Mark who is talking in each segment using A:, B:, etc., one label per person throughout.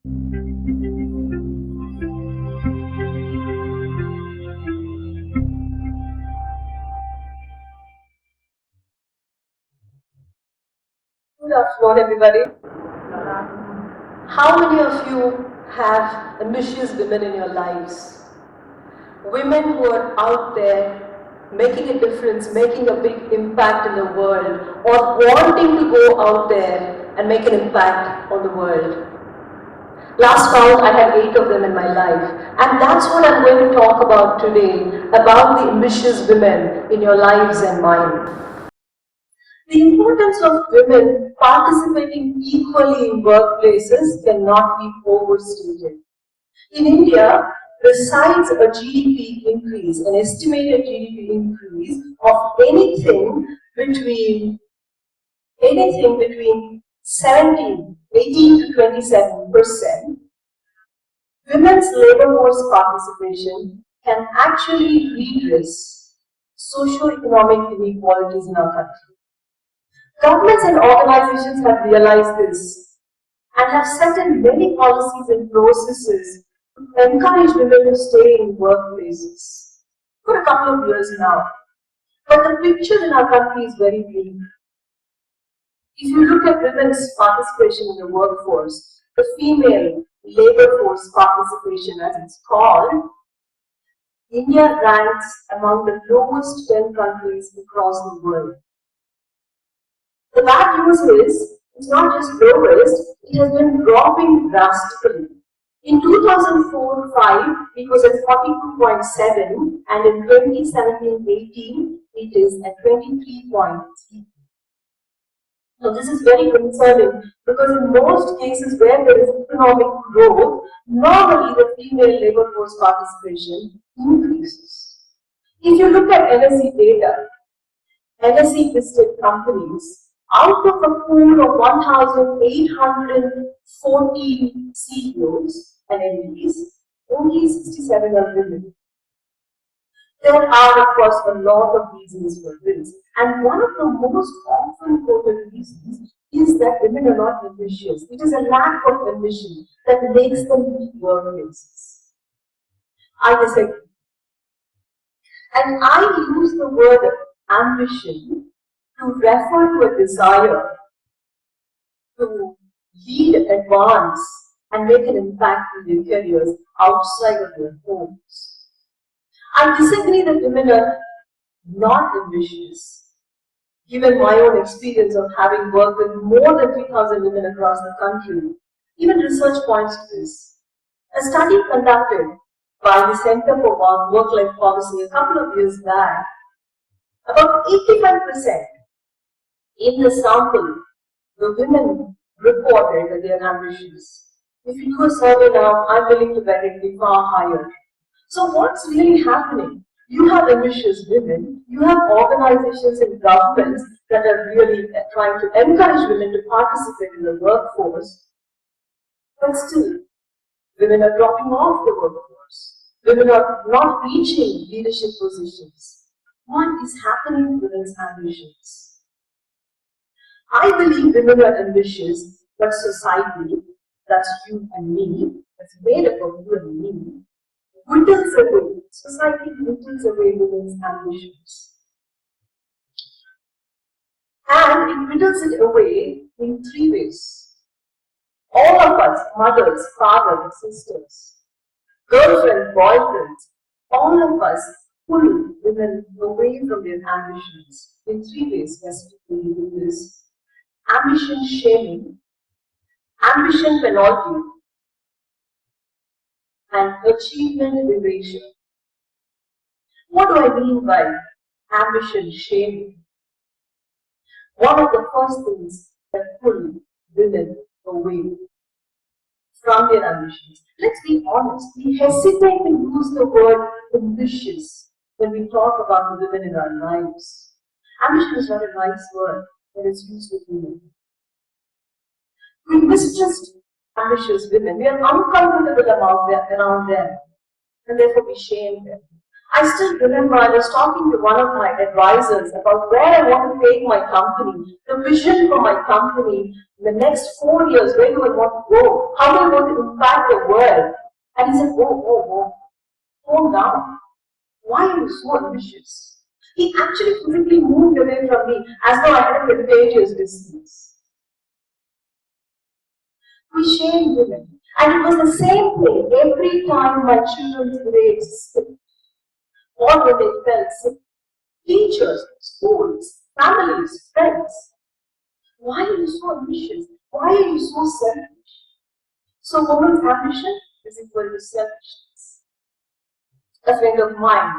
A: Good afternoon, everybody. How many of you have ambitious women in your lives? Women who are out there making a difference, making a big impact in the world, or wanting to go out there and make an impact on the world. Last count, I had 8 of them in my life, and that's what I'm going to talk about today, about the ambitious women in your lives and mine. The importance of women participating equally in workplaces cannot be overstated. In India, besides a GDP increase, an estimated GDP increase of anything between 18 to 27%, women's labor force participation can actually redress socio-economic inequalities in our country. Governments and organizations have realized this and have set in many policies and processes to encourage women to stay in workplaces for a couple of years now. But the picture in our country is very bleak. If you look at women's participation in the workforce, the female labor force participation as it's called, India ranks among the lowest 10 countries across the world. The bad news is, it's not just lowest, it has been dropping drastically. In 2004-05, it was at 42.7, and in 2017-18, it is at 23.3. Now, this is very concerning because in most cases where there is economic growth, normally the female labor force participation increases. If you look at NSE data, NSE listed companies, out of a pool of 1,814 CEOs and MDs, only 67 are women. There are, of course, a lot of reasons for this, and one of the most often quoted reasons is that women are not ambitious. It is a lack of ambition that makes them leave workplaces. I disagree. And I use the word ambition to refer to a desire to lead, advance, and make an impact in their careers outside of their homes. I disagree that women are not ambitious. Given my own experience of having worked with more than 3,000 women across the country, even research points to this. A study conducted by the Center for Work-Life Policy a couple of years back, about 85% in the sample, the women reported that they are ambitious. If you do a survey now, I'm willing to bet it will be far higher. So what's really happening? You have ambitious women, you have organizations and governments that are really trying to encourage women to participate in the workforce, but still, women are dropping off the workforce. Women are not reaching leadership positions. What is happening to women's ambitions? I believe women are ambitious, but society, that's you and me, that's made up of you and me, whittles away. Society whittles away women's ambitions. And it whittles it away in 3 ways. All of us, mothers, fathers, sisters, girlfriends, boyfriends, all of us pull women away from their ambitions in 3 ways specifically in this. Ambition shaming, ambition penalty, and achievement evasion. What do I mean by ambition shaming? One of the first things that pull women away from their ambitions. Let's be honest, we hesitate to use the word ambitious when we talk about the women in our lives. Ambition is not a nice word when it's used with women. We mistrust ambitious women. We are uncomfortable around them, and therefore we shame them. I still remember I was talking to one of my advisors about where I want to take my company, the vision for my company in the next 4 years, where do I want to go, how do I want to impact the world. And he said, calm down. Why are you so ambitious? He actually physically moved away from me as though I had a contagious disease. We shame women. And it was the same thing every time my children's grades slipped, or when they fell sick. Teachers, schools, families, friends. Why are you so ambitious? Why are you so selfish? So woman's ambition is equal to selfishness. A friend of mine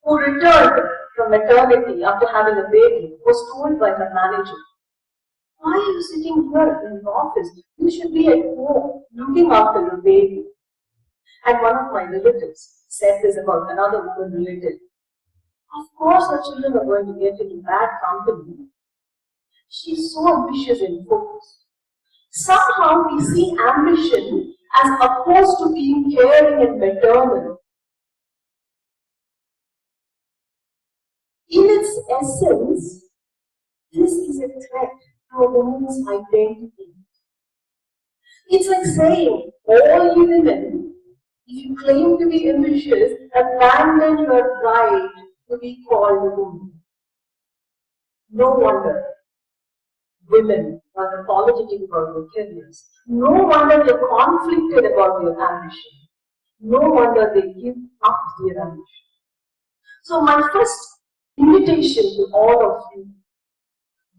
A: who returned from maternity after having a baby was told by her manager, why are you sitting here in the office? You should be at home looking after your baby. And one of my relatives said this about another woman relative. Of course her children are going to get into bad company. She's so ambitious and focused. Somehow we see ambition as opposed to being caring and maternal. In its essence, this is a threat to a woman's identity. It's like saying, all you women, if you claim to be ambitious, abandon your right to be called a woman. No wonder women are apologetic about their careers. No wonder they're conflicted about their ambition. No wonder they give up their ambition. So my first invitation to all of you,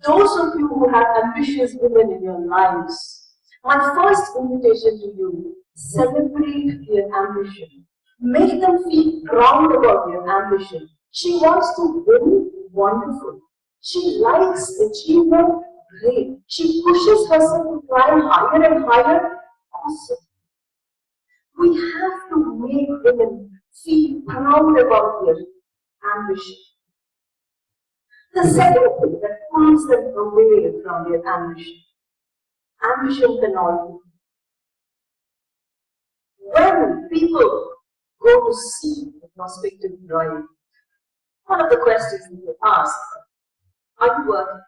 A: those of you who have ambitious women in your lives, my first invitation to you, celebrate their ambition. Make them feel proud about their ambition. She wants to win, wonderful. She likes achievement, great. She pushes herself to climb higher and higher, awesome. We have to make women feel proud about their ambition. The second thing that pulls them away from their ambition penalty. When people go to see a prospective bride, one of the questions they ask, are you working?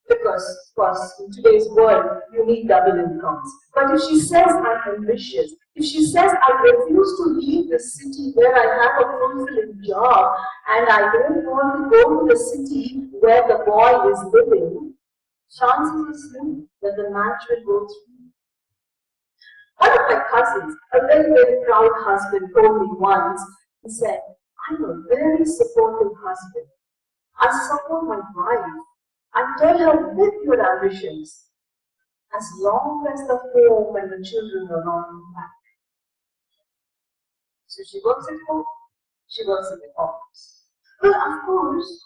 A: Because, of course, in today's world, you need double incomes. But if she says, I'm ambitious, if she says, I refuse to leave the city where I have a fulfilling job, and I don't want to go to the city where the boy is living, chances are slim that the match will go through. One of my cousins, a very, very proud husband, told me once, he said, I'm a very supportive husband. I support my wife. I tell her with your ambitions, as long as the home and the children are not impacted. So she works at home, she works in the office. Well, of course,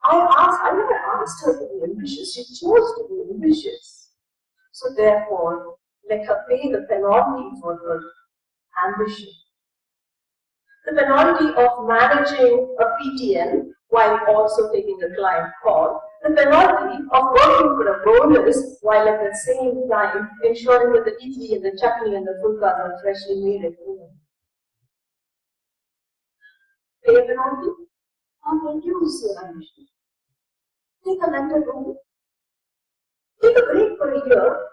A: I never asked her to be ambitious. She chose to be ambitious. So therefore, let her pay the penalty for her ambition. The penalty of managing a PTN while also taking a client call, the penalty of working for a bonus while at the same time ensuring that the idli and the chutney and the fulkas are freshly made at home. Pay a penalty or reduce your ambition. Take a mental room. Take a break for a year.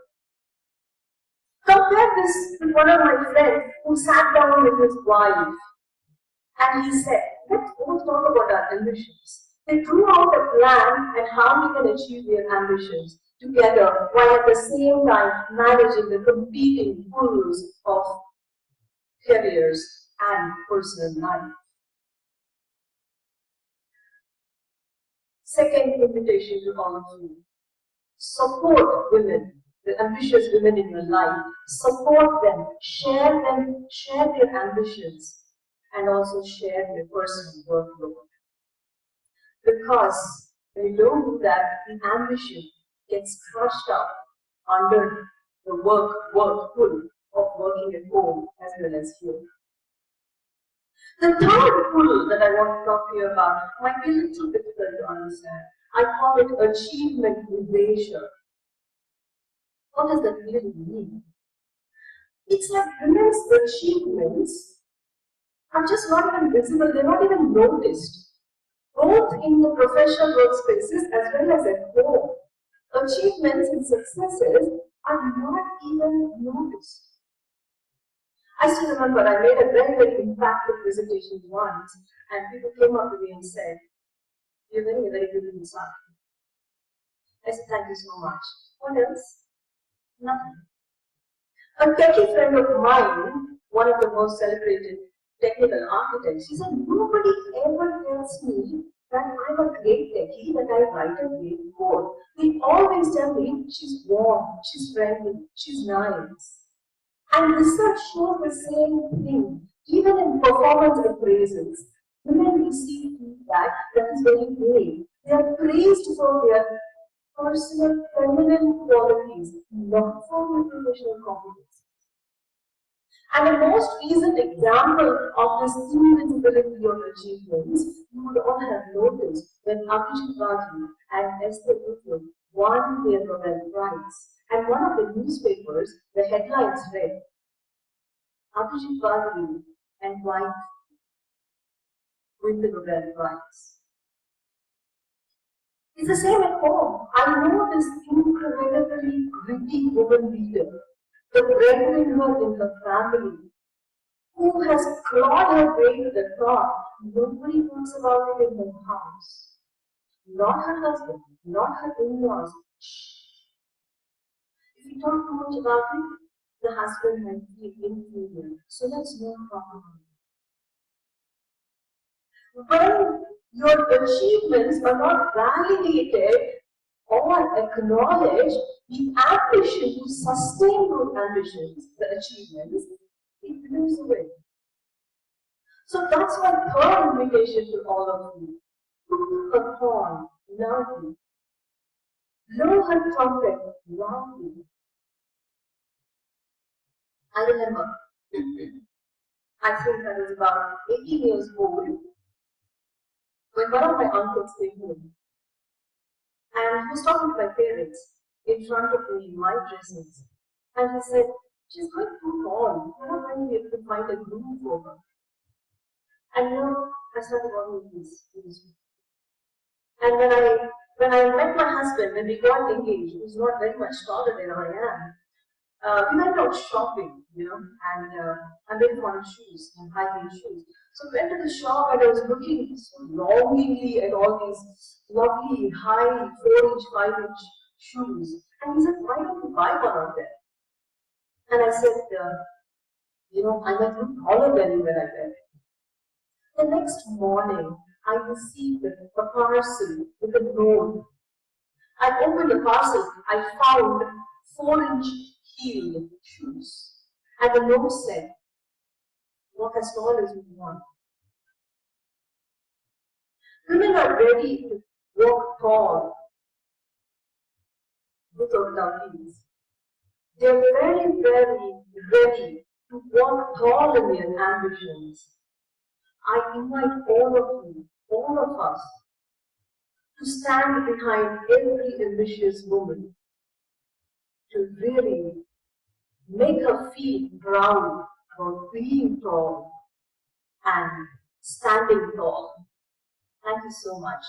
A: Compare this with one of my friends who sat down with his wife and he said, let's both talk about our ambitions. They drew out a plan and how we can achieve their ambitions together while at the same time managing the competing pulls of careers and personal life. Second invitation to all of you. Support women, the ambitious women in your life. Support them, share their ambitions, and also share their personal workload. Because when you don't do that, the ambition gets crushed up under the work pull of working at home as well as here. The third pull that I want to talk to you about might be a little difficult to understand. I call it achievement erasure. What does that really mean? It's like women's achievements are just not even visible, they're not even noticed. Both in the professional workspaces as well as at home, achievements and successes are not even noticed. I still remember I made a very, very impactful presentation once, and people came up to me and said, "You're very, very good in something." I said, "Thank you so much." What else? Nothing. A techie friend of mine, one of the most celebrated technical architects, he said, "Nobody ever tells me that I'm a great techie, that I write a great code. They always tell me she's warm, she's friendly, she's nice." And research shows the same thing. Even in performance appraisals, women receive feedback that is very vague. They are praised for their personal feminine qualities, not for their professional competence. And the most recent example of this invisibility of achievements you would all have noticed when Abhijit Bhaji and Esther Duflo won their Nobel Prize. And one of the newspapers, the headlines read, "Abhijit Bhaji and wife win the Nobel Prize." It's the same at home. I know this incredibly gritty woman leader, the breadwinner in her family, who has clawed her way to the top. Nobody talks about it in her house. Not her husband, not her in-laws. If you talk too much about it, the husband might feel inferior. So let's not talk about it. When your achievements are not validated or acknowledged, the ambition to sustain those ambitions, the achievements, it moves away. So that's my third invitation to all of you. Toot her horn loudly. Blow her trumpet loudly. I remember, I think I was about 18 years old when one of my uncles came home. And he was talking to my parents in front of me in my dresses. And he said, "She's going too tall. We're not going to be able to find a groom for her." And I started working with these. And when I met my husband, when we got engaged, he was not very much taller than I am. We went out shopping, and I'm very fond of shoes and high-heel shoes. So we went to the shop and I was looking so longingly at all these lovely high 4-inch, 5-inch shoes. And he said, "Why don't you buy one of them?" And I said, "I might look taller than you when I wear it." The next morning, I received a parcel with a note. I opened the parcel. I found 4-inch heel shoes. And the note said, "Walk as tall as you want." Women are ready to walk tall with or without heels. They're very, very ready to walk tall in their ambitions. I invite all of you, all of us, to stand behind every ambitious woman, to really make her feel proud about being tall and standing tall. Thank you so much.